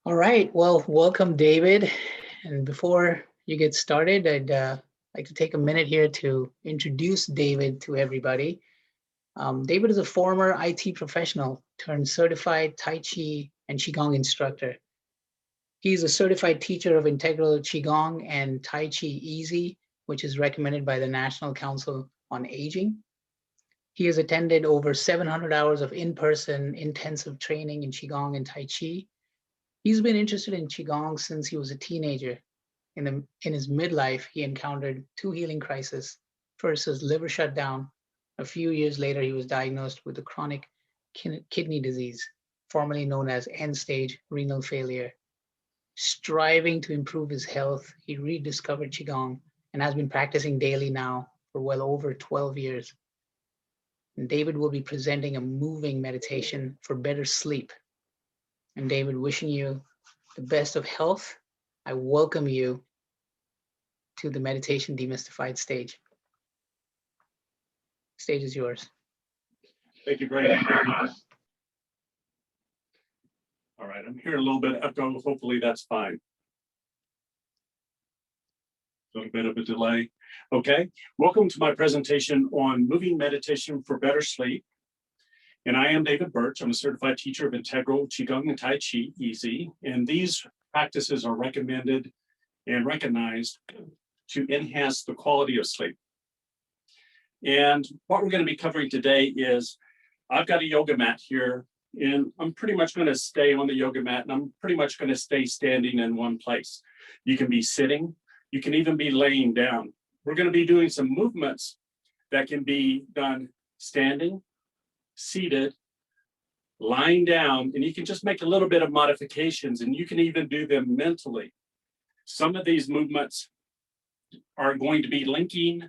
All right, well, welcome, David. And before you get started, I'd like to take a minute here to introduce David to everybody. David is a former IT professional turned certified Tai Chi and Qigong instructor. He's a certified teacher of integral Qigong and Tai Chi Easy, which is recommended by the National Council on Aging. He has attended over 700 hours of in-person intensive training in Qigong and Tai Chi. He's been interested in Qigong since he was a teenager. In his midlife, he encountered two healing crises. First, his liver shut down. A few years later, he was diagnosed with a chronic kidney disease, formerly known as end-stage renal failure. Striving to improve his health, he rediscovered Qigong and has been practicing daily now for well over 12 years. And David will be presenting a moving meditation for better sleep. And David, wishing you the best of health. I welcome you to the Meditation Demystified stage. Stage is yours. Thank you very much. All right, I'm hearing a little bit of echo. Hopefully that's fine. A little bit of a delay. Okay, welcome to my presentation on moving meditation for better sleep. And I am David Burch. I'm a certified teacher of integral Qigong and Tai Chi Easy. And these practices are recommended and recognized to enhance the quality of sleep. And what we're going to be covering today is, I've got a yoga mat here, and I'm pretty much going to stay on the yoga mat, and I'm pretty much going to stay standing in one place. You can be sitting, you can even be laying down. We're going to be doing some movements that can be done standing, seated, lying down, and you can just make a little bit of modifications, and you can even do them mentally. Some of these movements are going to be linking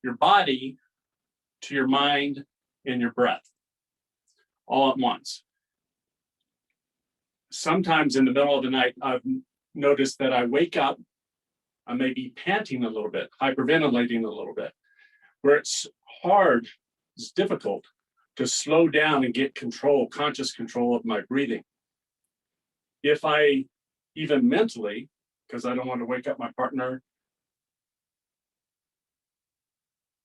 your body to your mind and your breath all at once. Sometimes in the middle of the night, I've noticed that I wake up, I may be panting a little bit, hyperventilating a little bit, where it's hard, it's difficult to slow down and get control, conscious control of my breathing. If I even mentally, because I don't want to wake up my partner,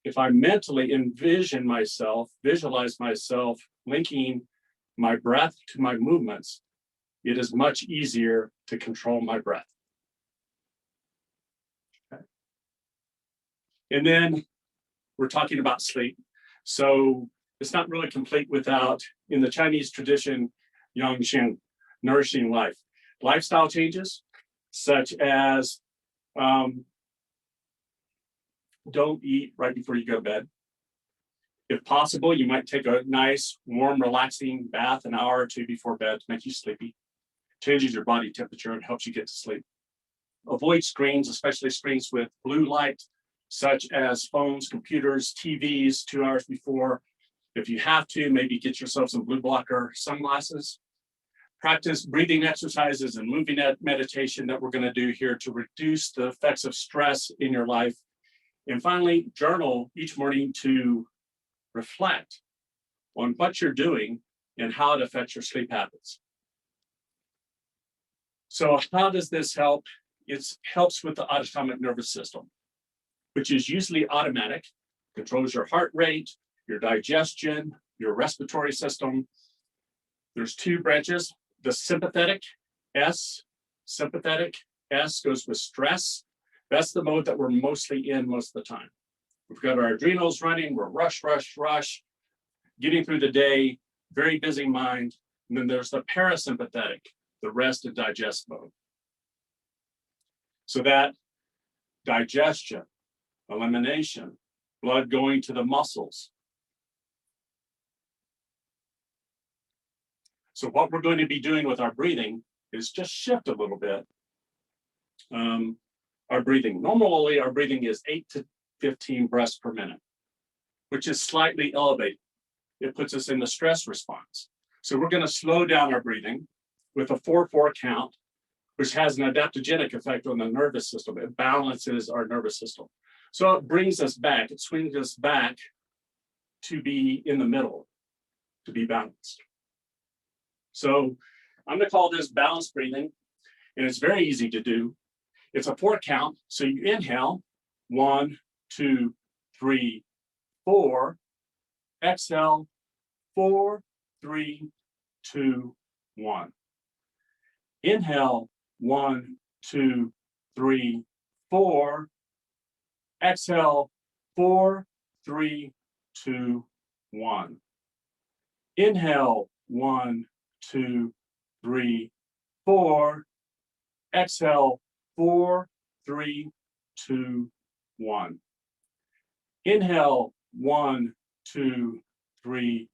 if I mentally envision myself, visualize myself linking my breath to my movements, it is much easier to control my breath. Okay. And then we're talking about sleep. So it's not really complete without, in the Chinese tradition, Yangxing, nourishing life. Lifestyle changes, such as don't eat right before you go to bed. If possible, you might take a nice, warm, relaxing bath an hour or two before bed to make you sleepy. Changes your body temperature and helps you get to sleep. Avoid screens, especially screens with blue light, such as phones, computers, TVs, 2 hours before. If you have to, maybe get yourself some blue blocker sunglasses. Practice breathing exercises and moving meditation that we're going to do here to reduce the effects of stress in your life. And finally, journal each morning to reflect on what you're doing and how it affects your sleep habits. So how does this help? It helps with the autonomic nervous system, which is usually automatic, controls your heart rate, your digestion, your respiratory system. There's two branches, the sympathetic S goes with stress. That's the mode that we're mostly in most of the time. We've got our adrenals running, we're rush, getting through the day, very busy mind. And then there's the parasympathetic, the rest and digest mode. So that digestion, elimination, blood going to the muscles. So what we're going to be doing with our breathing is just shift a little bit. Our breathing, normally our breathing is 8 to 15 breaths per minute, which is slightly elevated. It puts us in the stress response. So we're going to slow down our breathing with a 4-4 count, which has an adaptogenic effect on the nervous system. It balances our nervous system. So it brings us back, it swings us back to be in the middle, to be balanced. So I'm going to call this balanced breathing. And it's very easy to do. It's a 4 count. So you inhale, 1, 2, 3, 4. Exhale, 4, 3, 2, 1. Inhale, 1, 2, 3, 4. Exhale, 4, 3, 2, 1. Inhale, 1, 2, 3, 4. Exhale, 4, 3, 2, 1. Inhale, 1, 2, 3,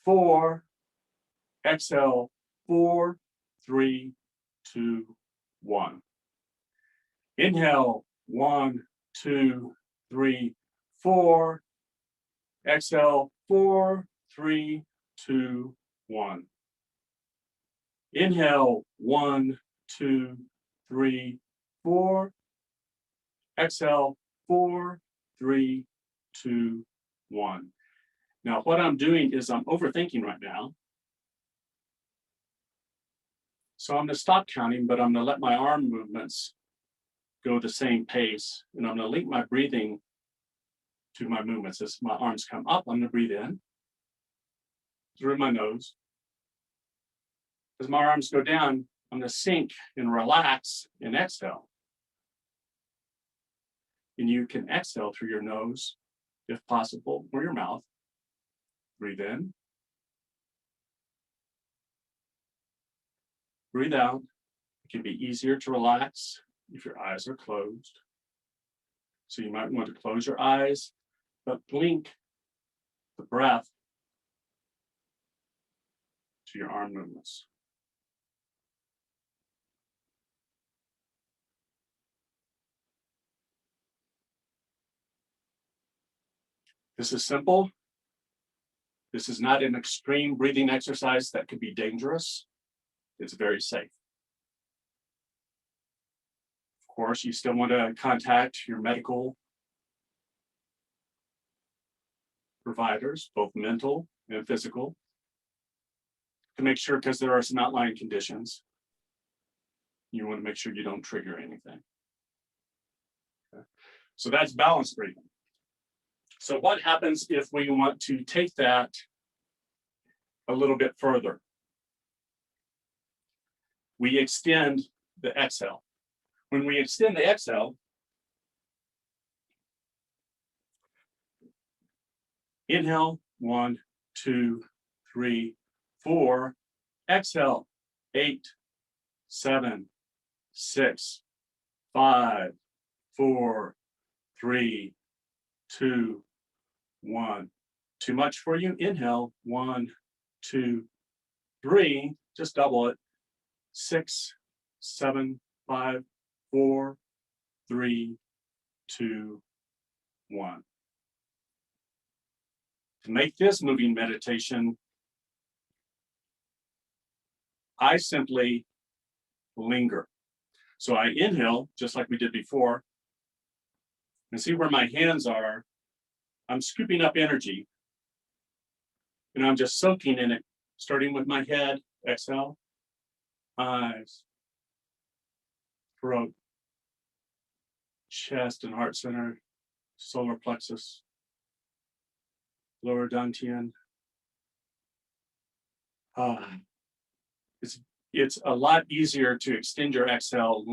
4. Exhale, 4, 3, 2, 1. Inhale, 1, 2, 3, 4. Exhale, 4, 3, 2, 1. Inhale, 1, 2, 3, 4. Exhale, 4, 3, 2, 1. Now, what I'm doing is I'm overthinking right now. So I'm going to stop counting, but I'm going to let my arm movements go the same pace. And I'm going to link my breathing to my movements. As my arms come up, I'm going to breathe in through my nose. As my arms go down, I'm going to sink and relax and exhale. And you can exhale through your nose, if possible, or your mouth. Breathe in. Breathe out. It can be easier to relax if your eyes are closed. So you might want to close your eyes, but link the breath to your arm movements. This is simple. This is not an extreme breathing exercise that could be dangerous. It's very safe. Of course, you still want to contact your medical providers, both mental and physical, to make sure, because there are some outlying conditions. You want to make sure you don't trigger anything. Okay. So that's balance breathing. So what happens if we want to take that a little bit further? We extend the exhale. When we extend the exhale, inhale, 1, 2, 3, 4. Exhale, 8, 7, 6, 5, 4, 3, 2, 1. Too much for you? Inhale, 1, 2, 3. Just double it. 6, 7, 5, 4, 3, 2, 1. To make this moving meditation, I simply linger. So I inhale, just like we did before, and see where my hands are. I'm scooping up energy, and I'm just soaking in it, starting with my head, exhale, eyes, throat, chest and heart center, solar plexus, lower dantian. It's a lot easier to extend your exhale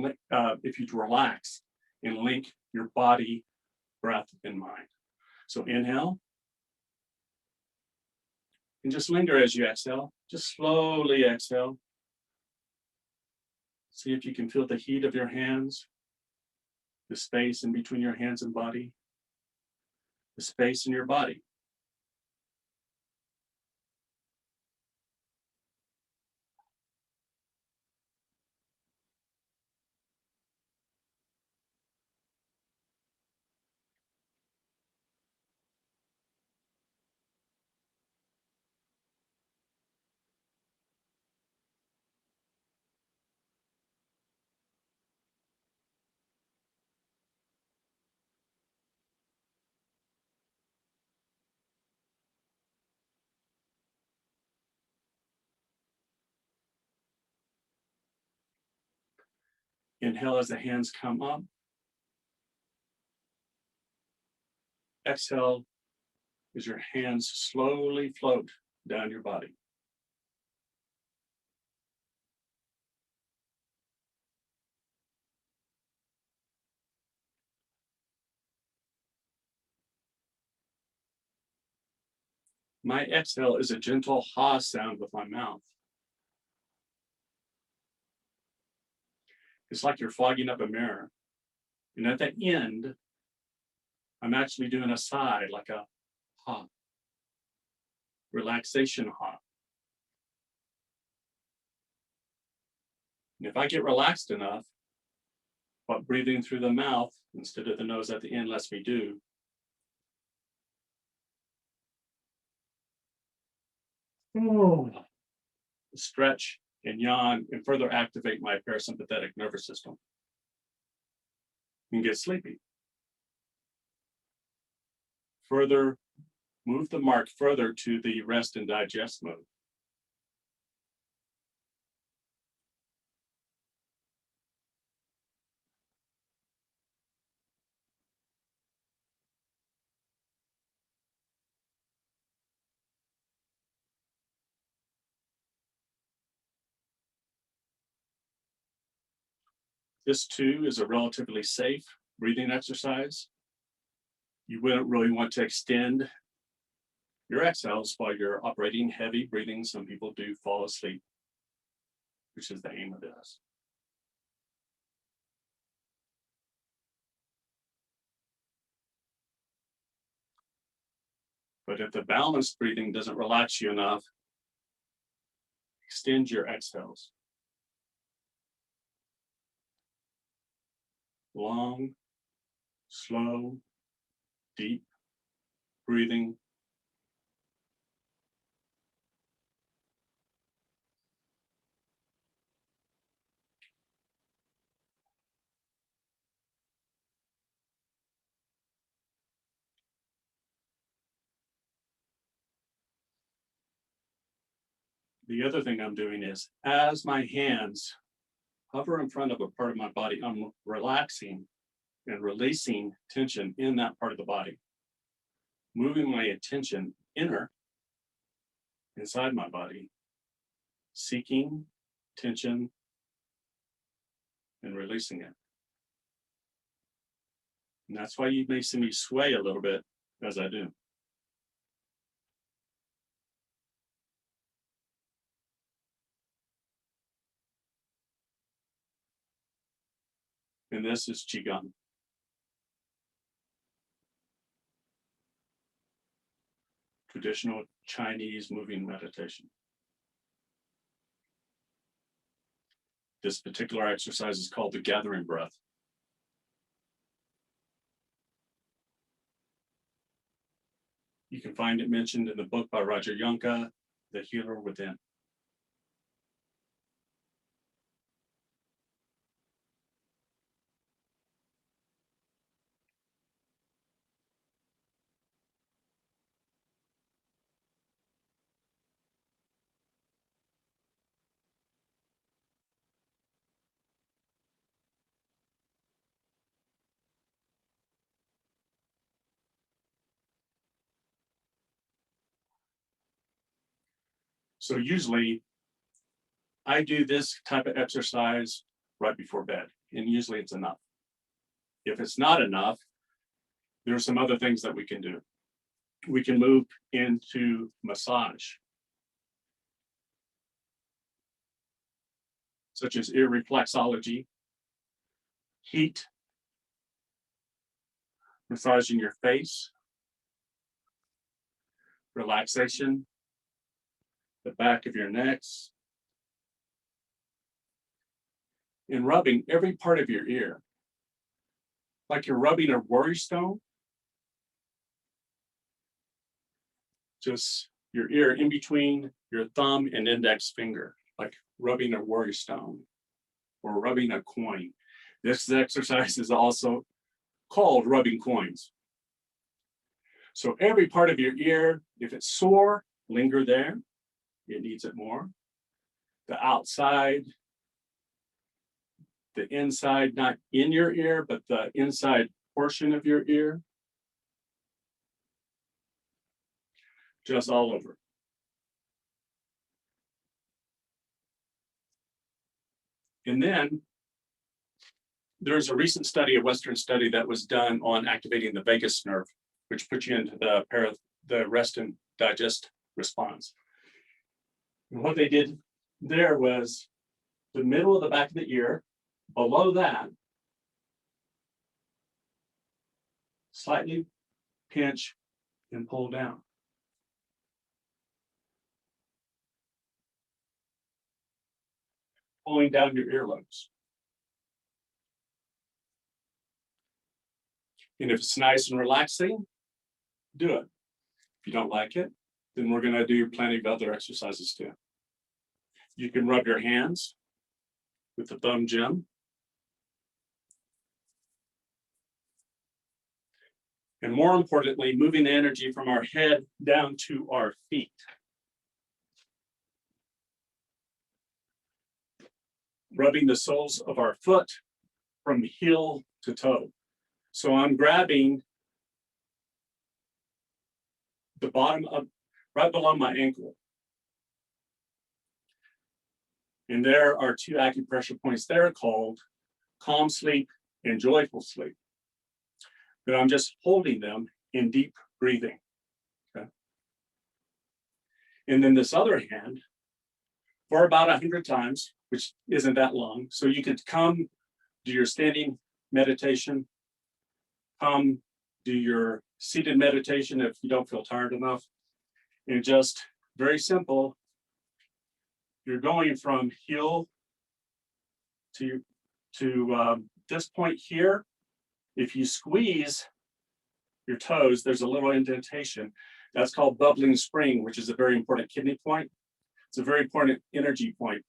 if you relax and link your body, breath, and mind. So inhale, and just linger as you exhale. Just slowly exhale. See if you can feel the heat of your hands, the space in between your hands and body, the space in your body. Inhale as the hands come up. Exhale as your hands slowly float down your body. My exhale is a gentle ha sound with my mouth. It's like you're fogging up a mirror. And at the end, I'm actually doing a sigh, like a ha, relaxation ha. And if I get relaxed enough, what breathing through the mouth instead of the nose at the end lets me do, stretch and yawn and further activate my parasympathetic nervous system and get sleepy. Further, move the mark further to the rest and digest mode. This too is a relatively safe breathing exercise. You wouldn't really want to extend your exhales while you're operating heavy breathing. Some people do fall asleep, which is the aim of this. But if the balanced breathing doesn't relax you enough, extend your exhales. Long, slow, deep breathing. The other thing I'm doing is, as my hands hover in front of a part of my body, I'm relaxing and releasing tension in that part of the body, moving my attention inside my body, seeking tension and releasing it. And that's why you may see me sway a little bit as I do. And this is Qigong. Traditional Chinese moving meditation. This particular exercise is called the gathering breath. You can find it mentioned in the book by Roger Yonka, The Healer Within. So usually I do this type of exercise right before bed, and usually it's enough. If it's not enough, there are some other things that we can do. We can move into massage, such as ear reflexology, heat, massaging your face, relaxation, the back of your necks, and rubbing every part of your ear, like you're rubbing a worry stone. Just your ear in between your thumb and index finger, like rubbing a worry stone or rubbing a coin. This exercise is also called rubbing coins. So every part of your ear, if it's sore, linger there. It needs it more. The outside, the inside, not in your ear, but the inside portion of your ear. Just all over. And then there's a recent study, a Western study that was done on activating the vagus nerve, which puts you into the rest and digest response. And what they did there was the middle of the back of the ear, below that, slightly pinch and pull down. Pulling down your earlobes. And if it's nice and relaxing, do it. If you don't like it, then we're going to do plenty of other exercises too. You can rub your hands with the thumb gem. And more importantly, moving the energy from our head down to our feet. Rubbing the soles of our foot from heel to toe. So I'm grabbing the bottom of, right below my ankle. And there are two acupressure points there called calm sleep and joyful sleep. But I'm just holding them in deep breathing. Okay. And then this other hand, for about 100 times, which isn't that long. So you could come do your standing meditation, come do your seated meditation if you don't feel tired enough. And just very simple, you're going from heel to this point here. If you squeeze your toes, there's a little indentation. That's called bubbling spring, which is a very important kidney point. It's a very important energy point.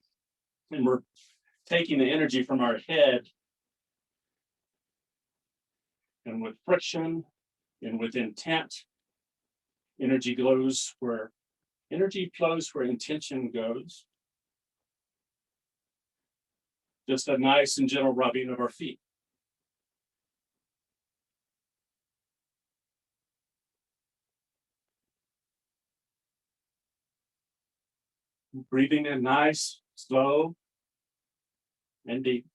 And we're taking the energy from our head, and with friction and with intent, energy flows where intention goes. Just a nice and gentle rubbing of our feet. Breathing in nice, slow, and deep.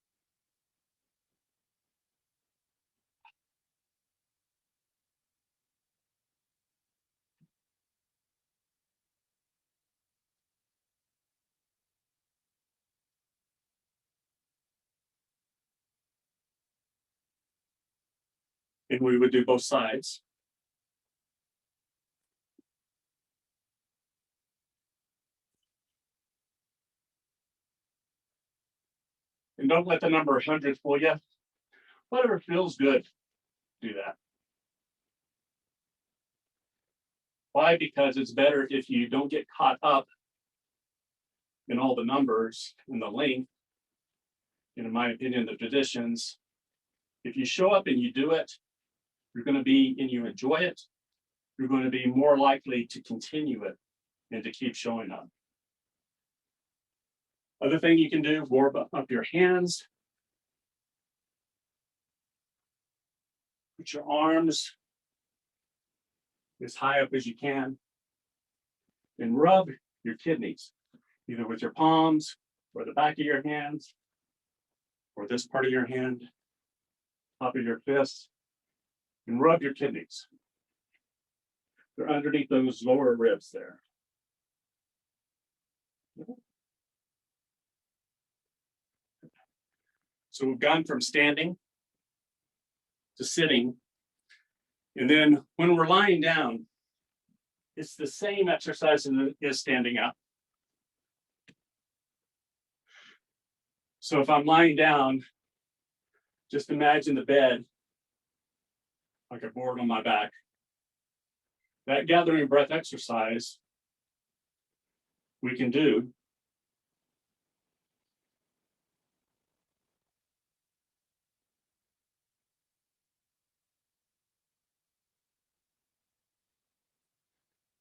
And we would do both sides. And don't let the number 100 fool you. Whatever feels good, do that. Why? Because it's better if you don't get caught up in all the numbers and the length. And in my opinion, the traditions. If you show up and you do it, you're going to be, and you enjoy it, you're going to be more likely to continue it and to keep showing up. Other thing you can do, warm up your hands. Put your arms as high up as you can. And rub your kidneys, either with your palms or the back of your hands, or this part of your hand, top of your fist, and rub your kidneys. They're underneath those lower ribs there. So we've gone from standing to sitting. And then when we're lying down, it's the same exercise as standing up. So if I'm lying down, just imagine the bed like a board on my back. That gathering breath exercise we can do.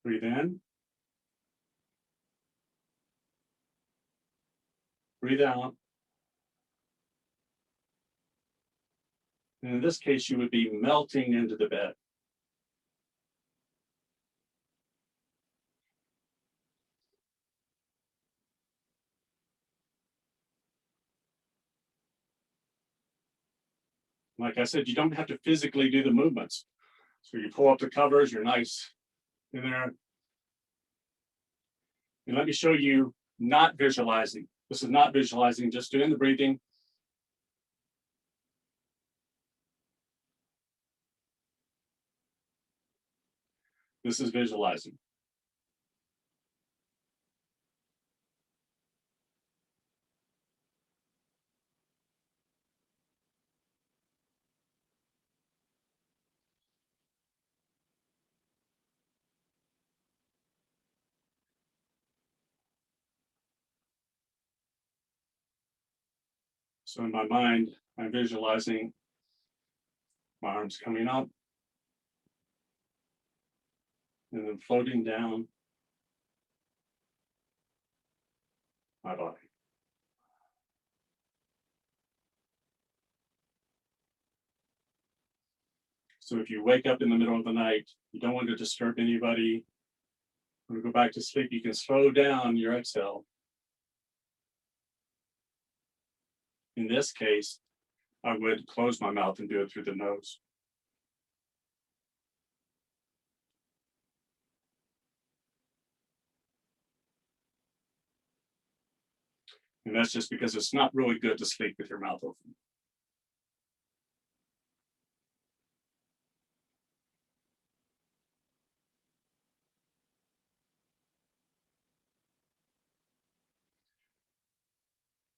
Breathe in. Breathe out. And in this case, you would be melting into the bed. Like I said, you don't have to physically do the movements. So you pull up the covers, you're nice in there. And let me show you not visualizing. This is not visualizing, just doing the breathing. This is visualizing. So in my mind, I'm visualizing my arms coming up and then floating down my body. So if you wake up in the middle of the night, you don't want to disturb anybody. When you go back to sleep, you can slow down your exhale. In this case, I would close my mouth and do it through the nose. And that's just because it's not really good to sleep with your mouth open.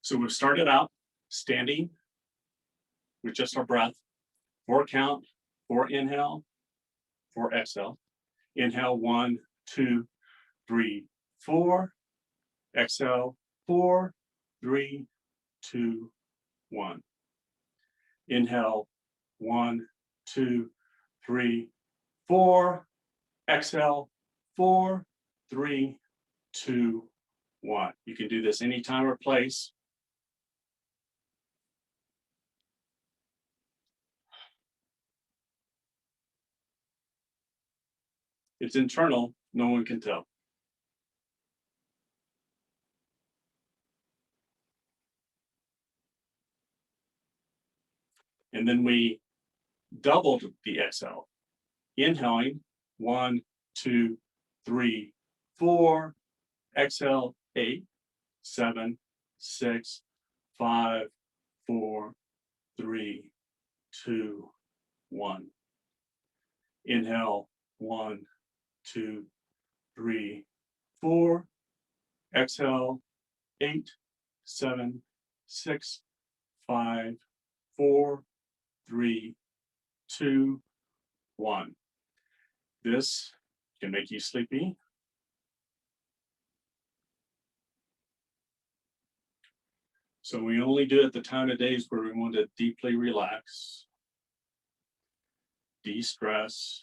So we've started out standing with just our breath, 4 count, 4 inhale, 4 exhale. Inhale, 1, 2, 3, 4. Exhale, 4, 3, 2, 1. Inhale, 1, 2, 3, 4. Exhale, 4, 3, 2, 1. You can do this anytime or place. It's internal, no one can tell. And then we doubled the exhale. Inhaling, 1, 2, 3, 4. Exhale, 8, 7, 6, 5, 4, 3, 2, 1. Inhale, 1, 2, 3, 4. Exhale, 8, 7, 6, 5, 4, 3, 2, 1. This can make you sleepy. So we only do it the time of days where we want to deeply relax, de-stress.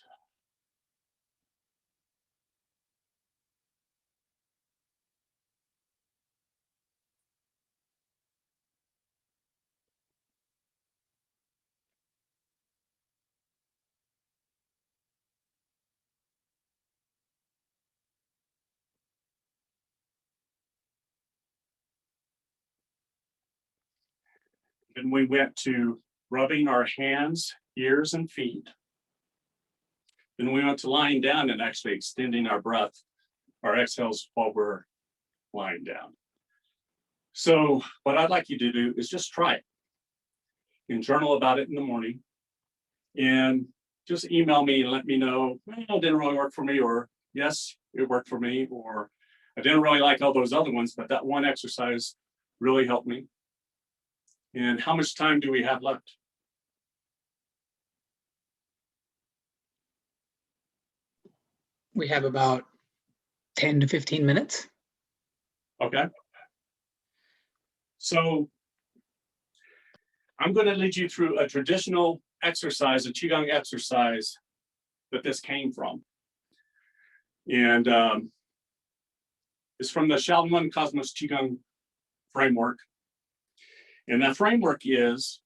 Then we went to rubbing our hands, ears, and feet. Then we went to lying down and actually extending our breath, our exhales while we're lying down. So what I'd like you to do is just try it. You can journal about it in the morning and just email me and let me know, well, it didn't really work for me, or yes, it worked for me, or I didn't really like all those other ones, but that one exercise really helped me. And how much time do we have left? We have about 10 to 15 minutes. Okay. So I'm going to lead you through a traditional exercise, a Qigong exercise that this came from. And it's from the Shaolin Cosmos Qigong framework. And that framework is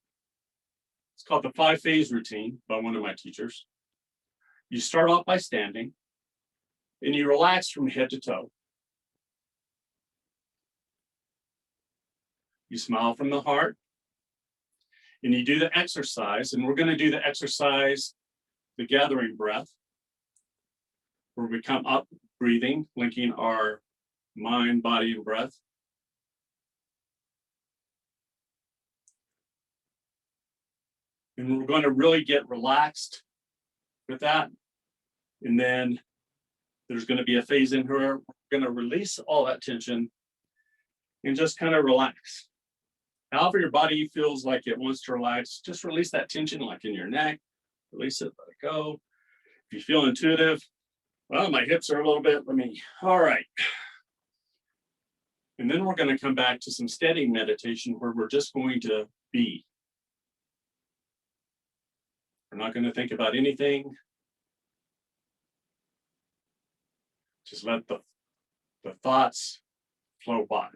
It's called the 5-phase routine by one of my teachers. You start off by standing and you relax from head to toe. You smile from the heart and you do the exercise. And we're going to do the exercise, the gathering breath, where we come up breathing, linking our mind, body, and breath. And we're going to really get relaxed with that. And then there's going to be a phase in where we're going to release all that tension and just kind of relax. However your body feels like it wants to relax, just release that tension, like in your neck. Release it, let it go. If you feel intuitive, well, my hips are a little bit, all right. And then we're going to come back to some steady meditation where we're just going to be. We're not going to think about anything. Just let the thoughts flow by.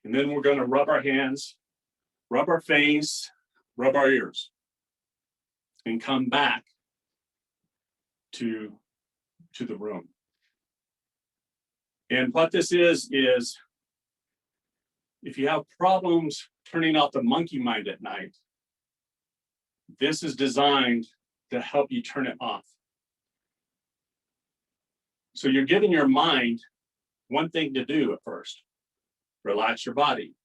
And then we're going to rub our hands, rub our face, rub our ears, and come back to the room. And what this is if you have problems turning off the monkey mind at night, this is designed to help you turn it off. So you're giving your mind one thing to do at first. Relax your body.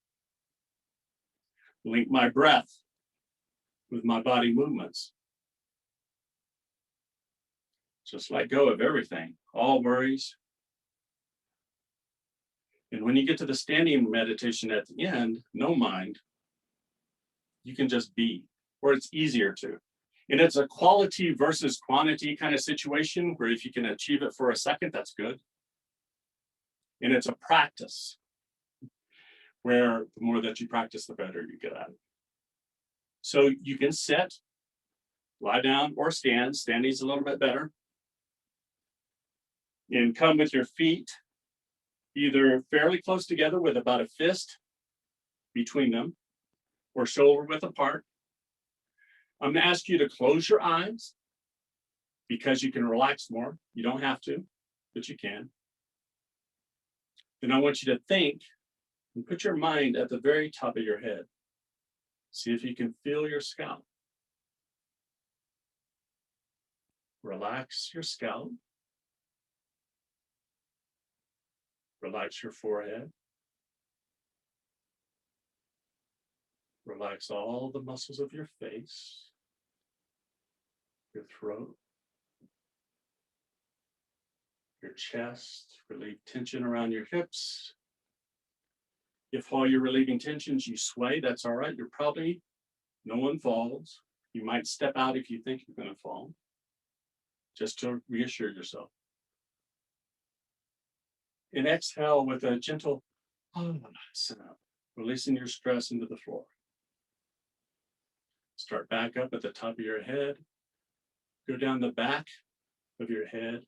Link my breath with my body movements. Just let go of everything, all worries. And when you get to the standing meditation at the end, no mind, you can just be, or it's easier to. And it's a quality versus quantity kind of situation where if you can achieve it for a second, that's good. And it's a practice where the more that you practice, the better you get at it. So you can sit, lie down, or stand. Standing's a little bit better. And come with your feet either fairly close together with about a fist between them or shoulder width apart. I'm going to ask you to close your eyes because you can relax more. You don't have to, but you can. Then I want you to think and put your mind at the very top of your head. See if you can feel your scalp. Relax your scalp. Relax your forehead. Relax all the muscles of your face, your throat, your chest. Relieve tension around your hips. If while you're relieving tensions you sway, that's all right. No one falls. You might step out if you think you're going to fall, just to reassure yourself. And exhale with a gentle sound, releasing your stress into the floor. Start back up at the top of your head. Go down the back of your head.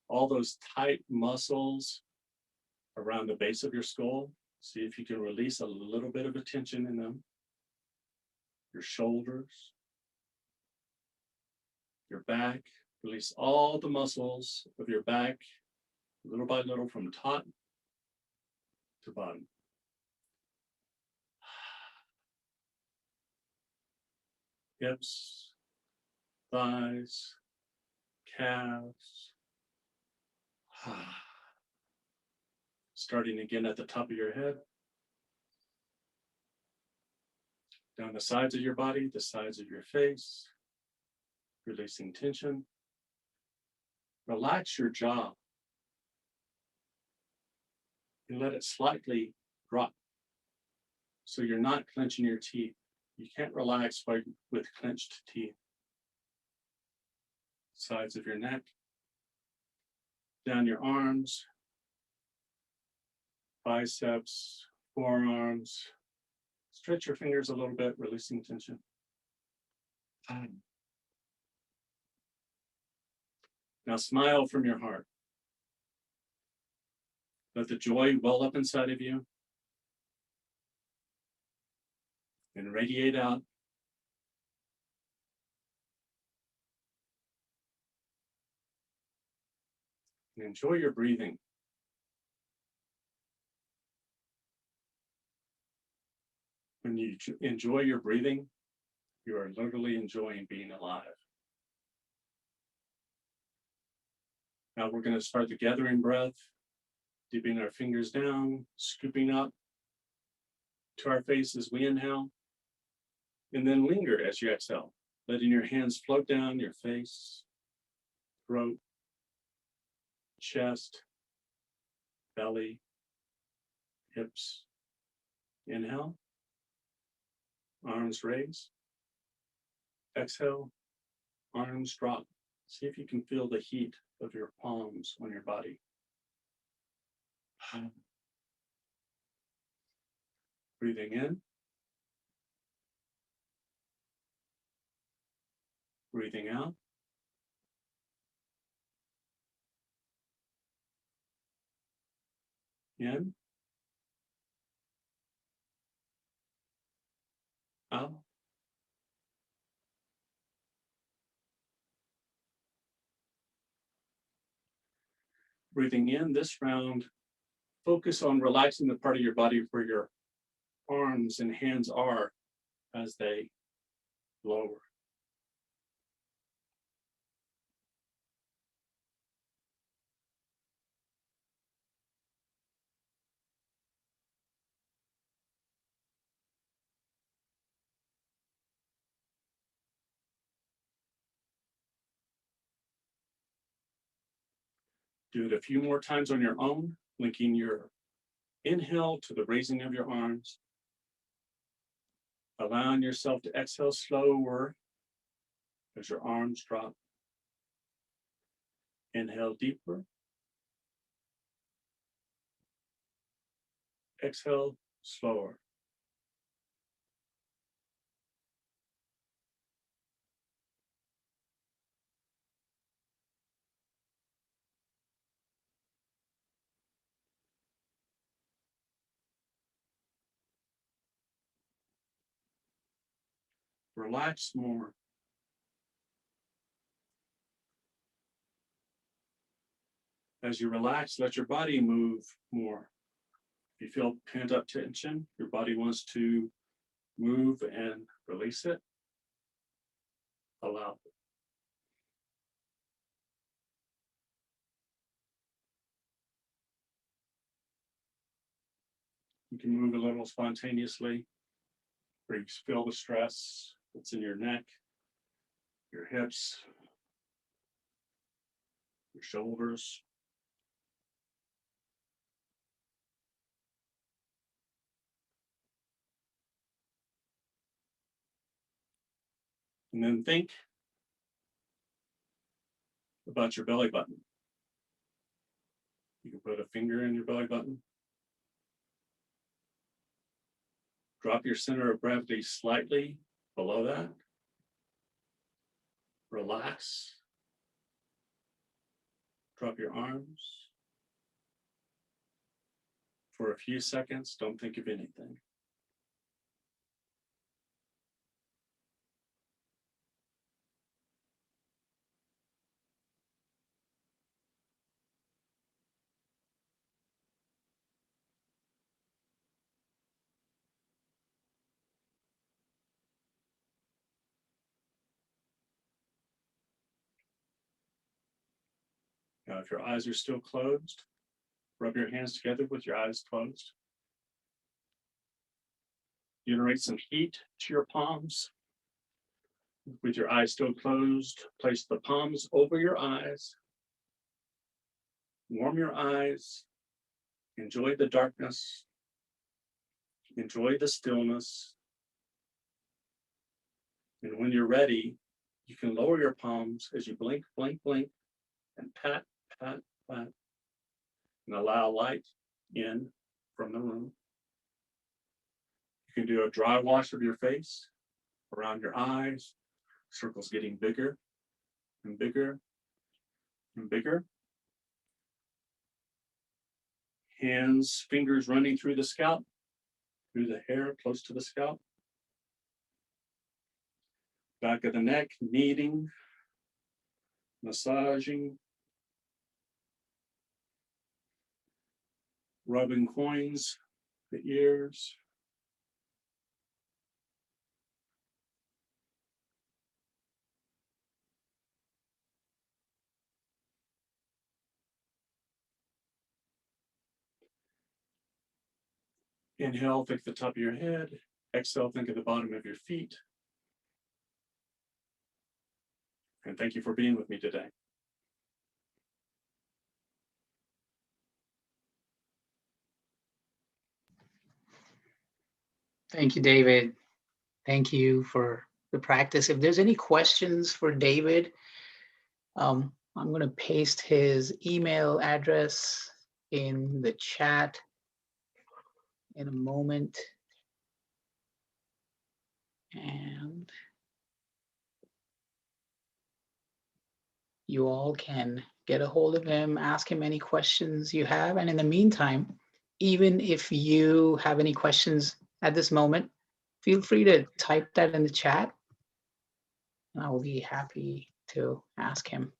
All those tight muscles around the base of your skull. See if you can release a little bit of tension in them. Your shoulders, your back. Release all the muscles of your back, little by little, from top to bottom. Hips, thighs, calves. Starting again at the top of your head. Down the sides of your body, the sides of your face. Releasing tension. Relax your jaw. And let it slightly drop. So you're not clenching your teeth. You can't relax with clenched teeth. Sides of your neck. Down your arms. Biceps, forearms. Stretch your fingers a little bit, releasing tension. Now smile from your heart. Let the joy well up inside of you and radiate out Enjoy your breathing. When you enjoy your breathing, you are literally enjoying being alive. Now we're going to start the gathering breath, dipping our fingers down, scooping up to our face as we inhale, and then linger as you exhale, letting your hands float down your face, throat, chest, belly, hips. Inhale, arms raised. Exhale, arms drop. See if you can feel the heat of your palms on your body. Breathing in. Breathing out. In. Out. Breathing in this round, focus on relaxing the part of your body where your arms and hands are as they lower. Do it a few more times on your own, linking your inhale to the raising of your arms, allowing yourself to exhale slower as your arms drop. Inhale deeper. Exhale slower. Relax more. As you relax, let your body move more. If you feel pent up tension, your body wants to move and release it. Allow it. You can move a little spontaneously, where you feel the stress that's in your neck, your hips, your shoulders. And then think about your belly button. You can put a finger in your belly button. Drop your center of gravity slightly below that. Relax. Drop your arms. For a few seconds, don't think of anything. Now, if your eyes are still closed, rub your hands together with your eyes closed. Generate some heat to your palms. With your eyes still closed, place the palms over your eyes. Warm your eyes. Enjoy the darkness. Enjoy the stillness. And when you're ready, you can lower your palms as you blink, blink, blink, and pat, pat, pat, and allow light in from the room. You can do a dry wash of your face, around your eyes, circles getting bigger and bigger and bigger. Hands, fingers running through the scalp, through the hair close to the scalp. Back of the neck, kneading, massaging. rubbing coins, the ears. Inhale, think the top of your head. Exhale, think of the bottom of your feet. And thank you for being with me today. Thank you, David. Thank you for the practice. If there's any questions for David, I'm going to paste his email address in the chat in a moment. And you all can get a hold of him, ask him any questions you have. And in the meantime, even if you have any questions at this moment, feel free to type that in the chat. And I will be happy to ask him.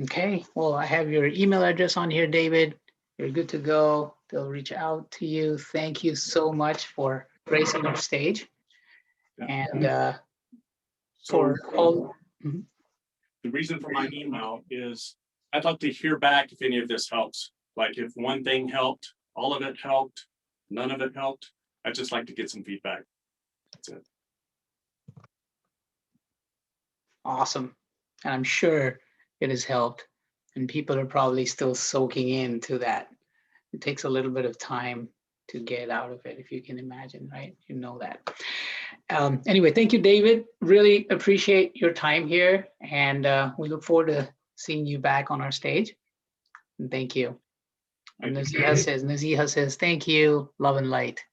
Okay, well, I have your email address on here, David. You're good to go. They'll reach out to you. Thank you so much for gracing our stage. And for all. The reason for my email is I'd like to hear back if any of this helps. Like if one thing helped, all of it helped, none of it helped. I'd just like to get some feedback. That's it. Awesome. And I'm sure it has helped. And people are probably still soaking into that. It takes a little bit of time to get out of it, if you can imagine, right? You know that. Anyway, thank you, David. Really appreciate your time here. And we look forward to seeing you back on our stage. And thank you. And Naziha says, thank you, love and light.